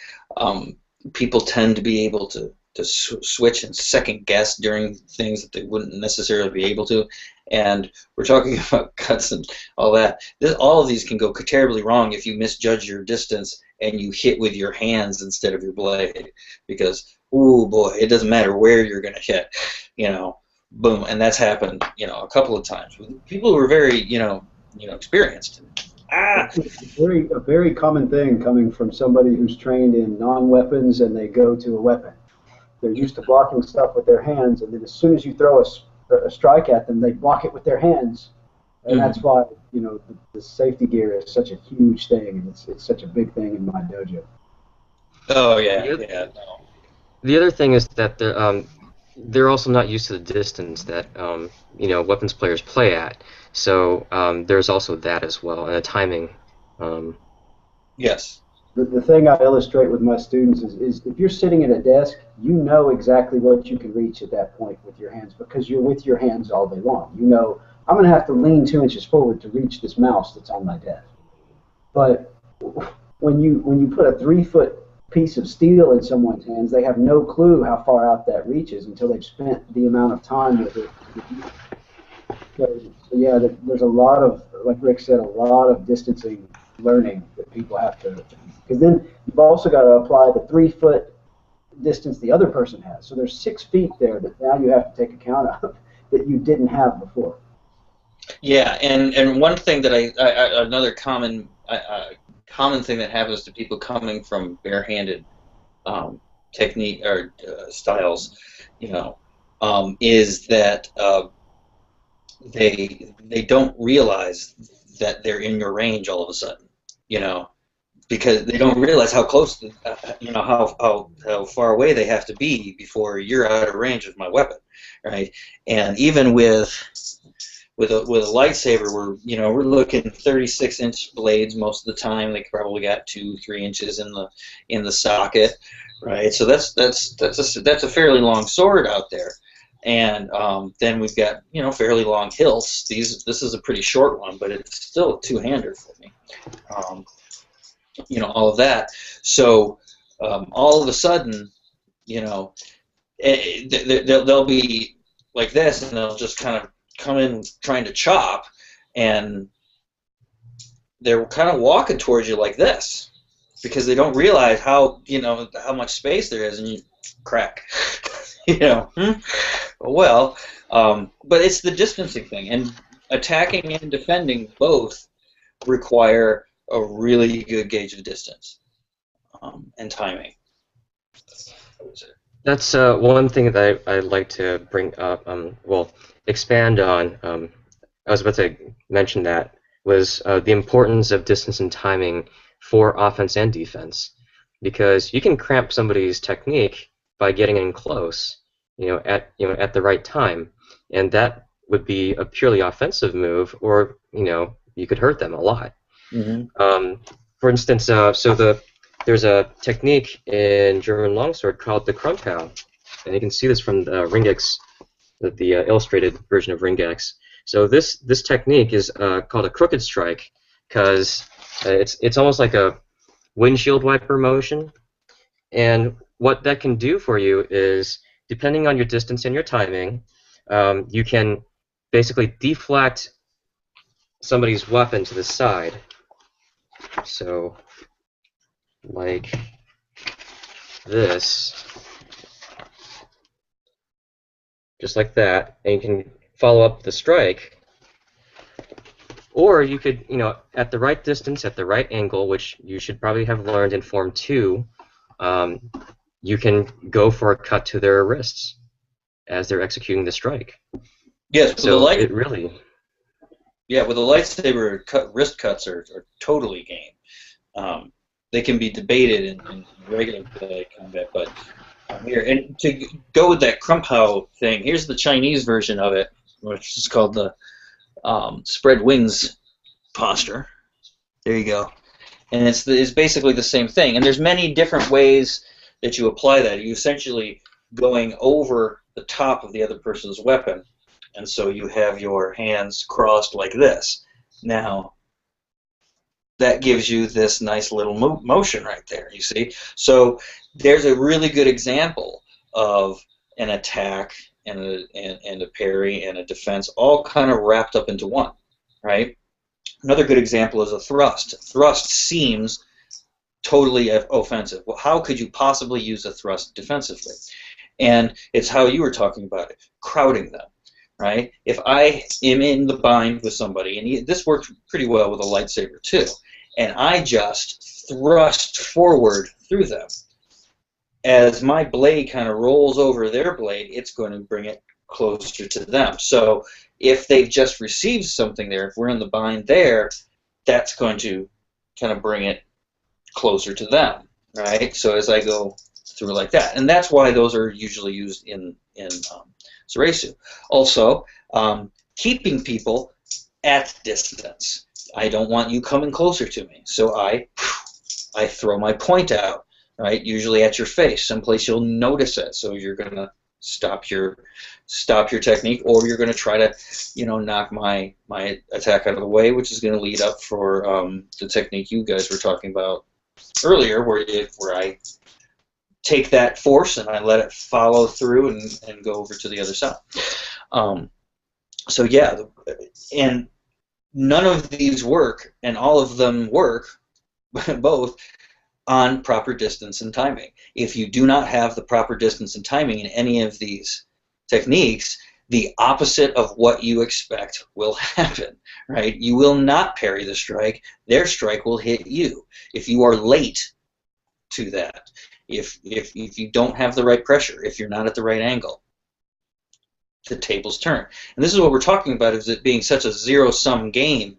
people tend to be able to switch and second guess during things that they wouldn't necessarily be able to. And we're talking about cuts and all that. All of these can go terribly wrong if you misjudge your distance and you hit with your hands instead of your blade, because, oh boy, it doesn't matter where you're going to hit, boom. And that's happened, a couple of times with people who are very, experienced. It's a very common thing coming from somebody who's trained in non-weapons and they go to a weapon. They're used to blocking stuff with their hands, and then as soon as you throw a strike at them, they block it with their hands. And that's why, the safety gear is such a huge thing, and it's such a big thing in my dojo. Oh yeah, The other, yeah. No. the other thing is that they're also not used to the distance that weapons players play at. So there's also that as well, and the timing. Um, Yes. The thing I illustrate with my students is if you're sitting at a desk, you know exactly what you can reach at that point with your hands because you're with your hands all day long. You know, I'm going to have to lean 2 inches forward to reach this mouse that's on my desk. But when you put a 3 foot piece of steel in someone's hands, they have no clue how far out that reaches until they've spent the amount of time with it. So yeah, there's a lot of, like Rick said, a lot of distancing learning that people have to, because then you've also got to apply the 3 foot distance the other person has. So there's 6 feet there that now you have to take account of that you didn't have before. Yeah, and one thing that another common thing that happens to people coming from barehanded technique or styles, you know, is that they don't realize that they're in your range all of a sudden, you know, because they don't realize how close, how far away they have to be before you're out of range of my weapon, right? And even with a lightsaber, we're looking 36-inch blades most of the time. They probably got 2-3 inches in the socket, right? So that's a fairly long sword out there. And then we've got fairly long hilts. This is a pretty short one, but it's still a two-hander for me. All of that. So all of a sudden, they'll be like this, and they'll just kind of come in trying to chop, and they're kind of walking towards you like this because they don't realize how much space there is, and you crack. Well, but it's the distancing thing, and attacking and defending both require a really good gauge of distance and timing. That's one thing that I'd like to bring up, expand on. I was about to mention that was the importance of distance and timing for offense and defense, because you can cramp somebody's technique by getting in close, at the right time, and that would be a purely offensive move, or you could hurt them a lot. Mm-hmm. For instance, there's a technique in German longsword called the Krumpau, and you can see this from the Ringex, the illustrated version of Ringex. So this technique is called a crooked strike because it's almost like a windshield wiper motion, and what that can do for you is, depending on your distance and your timing, you can basically deflect somebody's weapon to the side. So, like this, just like that, and you can follow up the strike. Or you could, at the right distance, at the right angle, which you should probably have learned in Form 2, you can go for a cut to their wrists as they're executing the strike. Yes, so it really... Yeah, with a lightsaber, wrist cuts are totally game. They can be debated in regular combat, but here, and to go with that Krumpau thing, here's the Chinese version of it, which is called the spread wings posture. There you go. And it's basically the same thing. And there's many different ways that you apply that. You essentially going over the top of the other person's weapon, and so you have your hands crossed like this. Now, that gives you this nice little motion right there, you see? So there's a really good example of an attack and a parry and a defense all kind of wrapped up into one, right? Another good example is a thrust. Thrust seems totally offensive. Well, how could you possibly use a thrust defensively? And it's how you were talking about it, crowding them, right? If I am in the bind with somebody, and this works pretty well with a lightsaber too, and I just thrust forward through them, as my blade kind of rolls over their blade, it's going to bring it closer to them. So if they've just received something there, if we're in the bind there, that's going to kind of bring it closer to them, right? So as I go through like that, and that's why those are usually used in Soresu. Also, keeping people at distance. I don't want you coming closer to me, so I throw my point out, right? Usually at your face, someplace you'll notice it. So you're gonna stop your technique, or you're gonna try to, knock my attack out of the way, which is gonna lead up for the technique you guys were talking about earlier, where I take that force and I let it follow through and go over to the other side. So yeah, and none of these work, and all of them work, both, on proper distance and timing. If you do not have the proper distance and timing in any of these techniques, the opposite of what you expect will happen, right? You will not parry the strike. Their strike will hit you. If you are late to that, if you don't have the right pressure, if you're not at the right angle, the tables turn. And this is what we're talking about, is it being such a zero-sum game,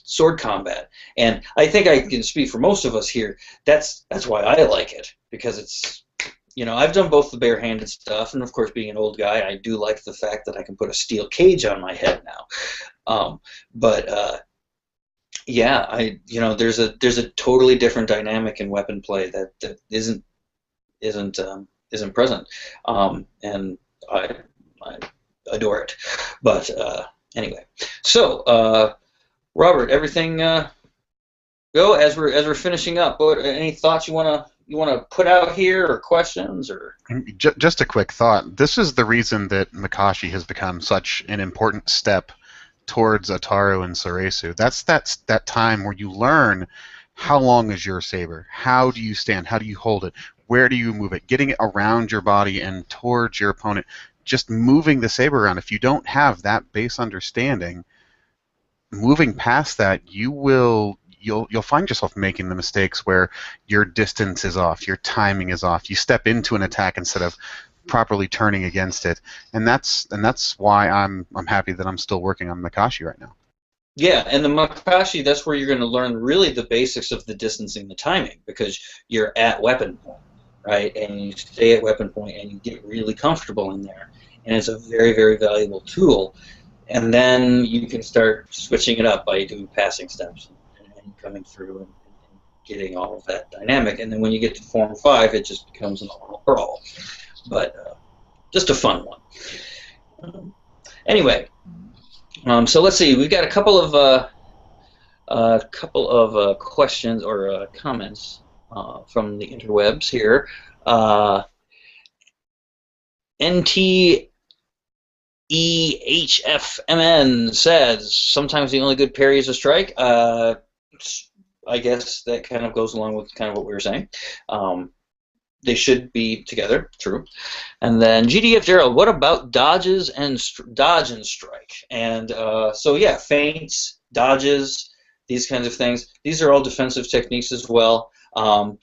sword combat. And I think I can speak for most of us here. That's why I like it, because it's, I've done both the barehanded stuff, and of course, being an old guy, I do like the fact that I can put a steel cage on my head now. Yeah, there's a totally different dynamic in weapon play that isn't present, and I adore it. But anyway, so Robert, everything go as we're finishing up. Any thoughts you wanna put out here, or questions, or? Just a quick thought. This is the reason that Makashi has become such an important step towards Ataru and Soresu. That's that time where you learn how long is your saber, how do you stand, how do you hold it, where do you move it, getting it around your body and towards your opponent, just moving the saber around. If you don't have that base understanding, moving past that, you'll find yourself making the mistakes where your distance is off, your timing is off, you step into an attack instead of properly turning against it, and that's why I'm happy that I'm still working on Makashi right now. Yeah, and the Makashi, that's where you're going to learn really the basics of the distancing, the timing, because you're at weapon point, right? And you stay at weapon point, and you get really comfortable in there, and it's a very, very valuable tool. And then you can start switching it up by doing passing steps and coming through and getting all of that dynamic. And then when you get to Form 5, it just becomes an all-brawl. But just a fun one. Anyway, so let's see. We've got a couple of questions or comments from the interwebs here. NTEHFMN says, sometimes the only good parry is a strike. I guess that kind of goes along with kind of what we were saying. They should be together, true. And then GDF Gerald, what about dodges and dodge and strike? And so yeah, feints, dodges, these kinds of things. These are all defensive techniques as well. I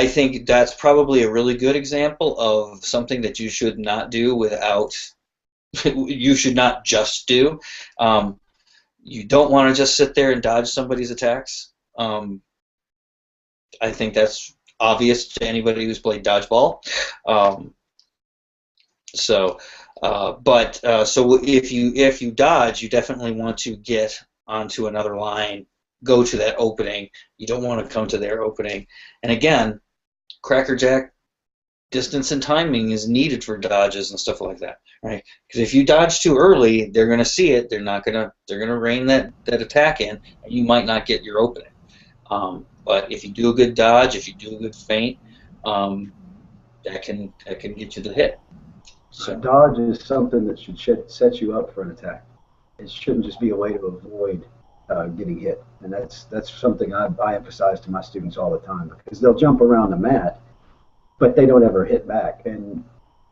think that's probably a really good example of something that you should not do without, you should not just do. You don't want to just sit there and dodge somebody's attacks. I think that's obvious to anybody who's played dodgeball. So if you dodge, you definitely want to get onto another line, go to that opening. You don't want to come to their opening. And again, crackerjack, distance and timing is needed for dodges and stuff like that, right? Because if you dodge too early, they're going to see it. They're going to rein that attack in, and you might not get your opening. But if you do a good dodge, if you do a good feint, that can get you the hit. So dodge is something that should set you up for an attack. It shouldn't just be a way to avoid getting hit, and that's something I emphasize to my students all the time, because they'll jump around the mat, but they don't ever hit back. And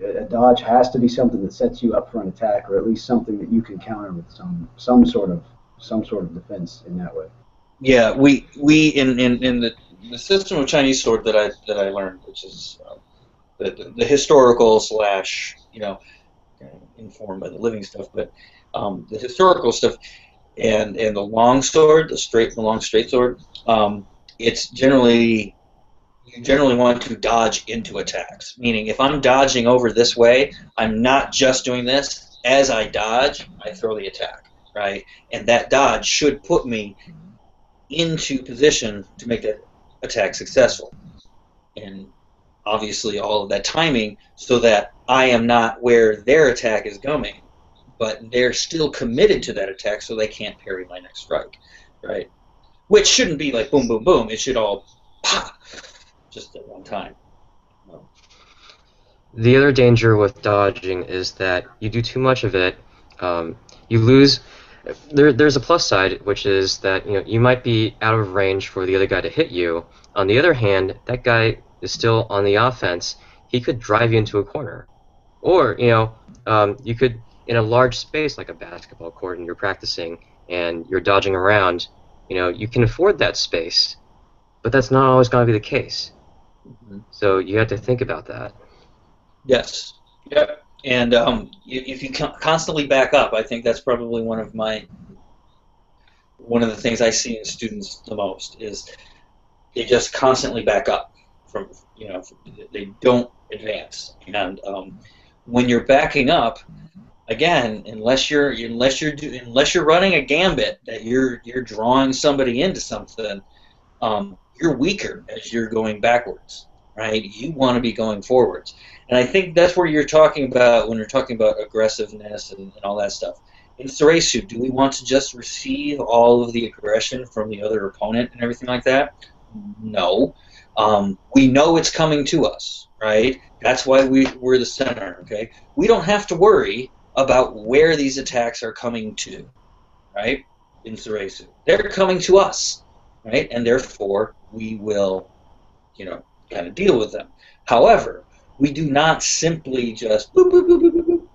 a dodge has to be something that sets you up for an attack, or at least something that you can counter with some sort of defense in that way. Yeah, we in the system of Chinese sword that I learned, which is the historical / informed by the living stuff, but the historical stuff and the long sword, the long straight sword, it's generally you generally want to dodge into attacks. Meaning, if I'm dodging over this way, I'm not just doing this. As I dodge, I throw the attack, right? And that dodge should put me into position to make that attack successful. And obviously all of that timing so that I am not where their attack is going, but they're still committed to that attack so they can't parry my next strike, right? Which shouldn't be like boom, boom, boom. It should all pop just at one time. The other danger with dodging is that you do too much of it, you lose. There's a plus side, which is that you might be out of range for the other guy to hit you. On the other hand, that guy is still on the offense. He could drive you into a corner, or you could, in a large space like a basketball court, and you're practicing and you're dodging around. You can afford that space, but that's not always going to be the case. Mm-hmm. So you have to think about that. Yes. Yep. And if you constantly back up, I think that's probably one of the things I see in students the most is they just constantly back up from they don't advance. And when you're backing up, again, unless you're running a gambit that you're drawing somebody into something, you're weaker as you're going backwards, right? You want to be going forwards. And I think that's where you're talking about when you're talking about aggressiveness and all that stuff. In Soresu, do we want to just receive all of the aggression from the other opponent and everything like that? No. We know it's coming to us, right? That's why we're the center, okay? We don't have to worry about where these attacks are coming to, right? In Soresu. They're coming to us, right? And therefore, we will, kind of deal with them. However, we do not simply just boop, boop, boop, boop, boop, boop,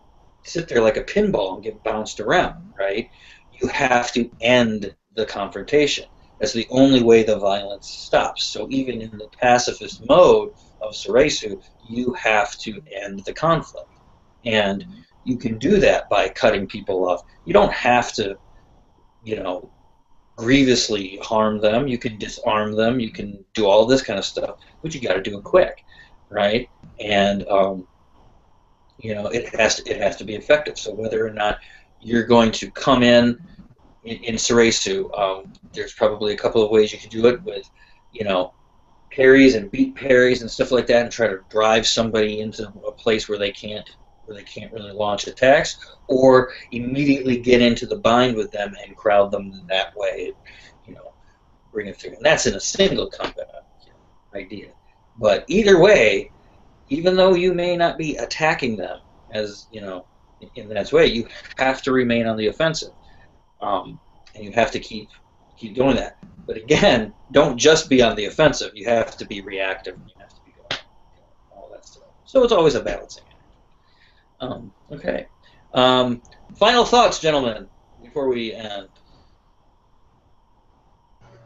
sit there like a pinball and get bounced around, right? You have to end the confrontation. That's the only way the violence stops. So even in the pacifist mode of Soresu, you have to end the conflict. And you can do that by cutting people off. You don't have to, grievously harm them. You can disarm them. You can do all this kind of stuff, but you got to do it quick, right? And it has to be effective. So whether or not you're going to come in Soresu, there's probably a couple of ways you can do it with, parries and beat parries and stuff like that, and try to drive somebody into a place where they can't really launch attacks, or immediately get into the bind with them and crowd them that way, bring it through. And that's in a single combat idea. But either way, even though you may not be attacking them as in that way, you have to remain on the offensive, and you have to keep doing that. But again, don't just be on the offensive. You have to be reactive. You have to be going all that stuff. So it's always a balancing act. Okay. Final thoughts, gentlemen, before we end.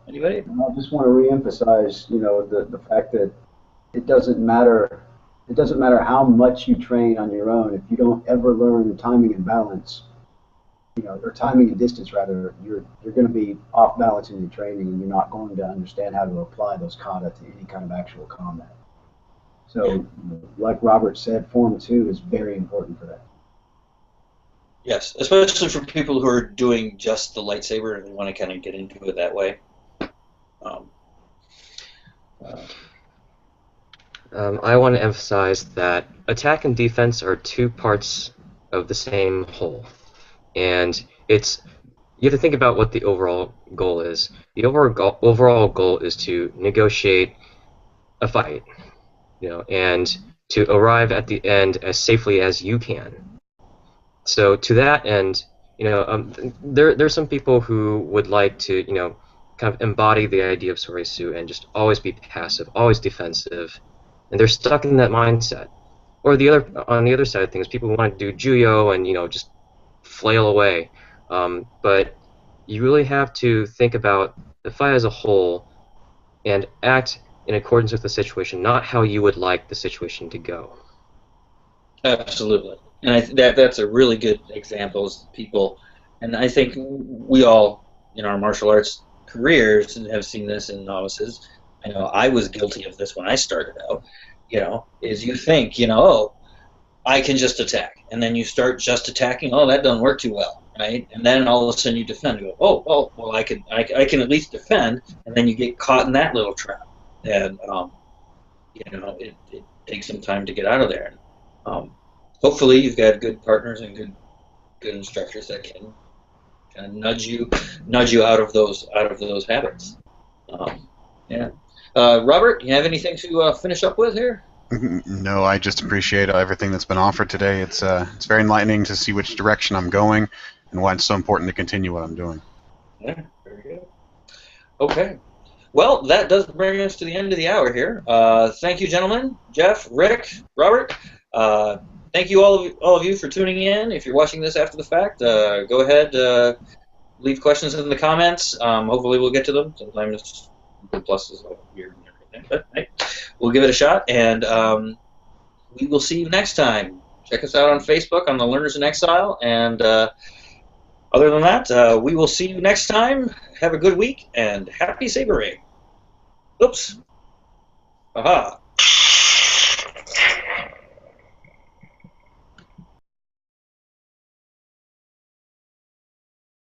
Anybody? I just want to reemphasize, the fact that it doesn't matter how much you train on your own. If you don't ever learn timing and balance, or timing and distance rather, you're going to be off balance in your training, and you're not going to understand how to apply those kata to any kind of actual combat. So, like Robert said, Form 2 is very important for that. Yes, especially for people who are doing just the lightsaber and they want to kind of get into it that way. I want to emphasize that attack and defense are two parts of the same whole, and you have to think about what the overall goal is. The overall goal is to negotiate a fight, and to arrive at the end as safely as you can. So to that end, there's some people who would like to, kind of embody the idea of Soresu and just always be passive, always defensive, and they're stuck in that mindset. Or on the other side of things, people want to do Juyo and just flail away. But you really have to think about the fight as a whole and act in accordance with the situation, not how you would like the situation to go. Absolutely. And that's a really good example of people, and I think we all in our martial arts careers and have seen this in novices. I know I was guilty of this when I started out. Is you think, oh, I can just attack, and then you start just attacking. Oh, that doesn't work too well, right? And then all of a sudden you defend. You go, oh, well, I can at least defend, and then you get caught in that little trap, and it takes some time to get out of there. Hopefully, you've got good partners and good instructors that can kind of nudge you out of those habits. Yeah. Robert, you have anything to finish up with here? No, I just appreciate everything that's been offered today. It's very enlightening to see which direction I'm going and why it's so important to continue what I'm doing. Yeah, very good. Okay. Well, that does bring us to the end of the hour here. Thank you, gentlemen. Jeff, Rick, Robert. Thank you all of you for tuning in. If you're watching this after the fact, go ahead, leave questions in the comments. Hopefully we'll get to them. Sometimes good pluses are weird and everything, but hey, we'll give it a shot, and we will see you next time. Check us out on Facebook on the Learners in Exile, and other than that, we will see you next time. Have a good week, and happy sabering. Oops. Aha.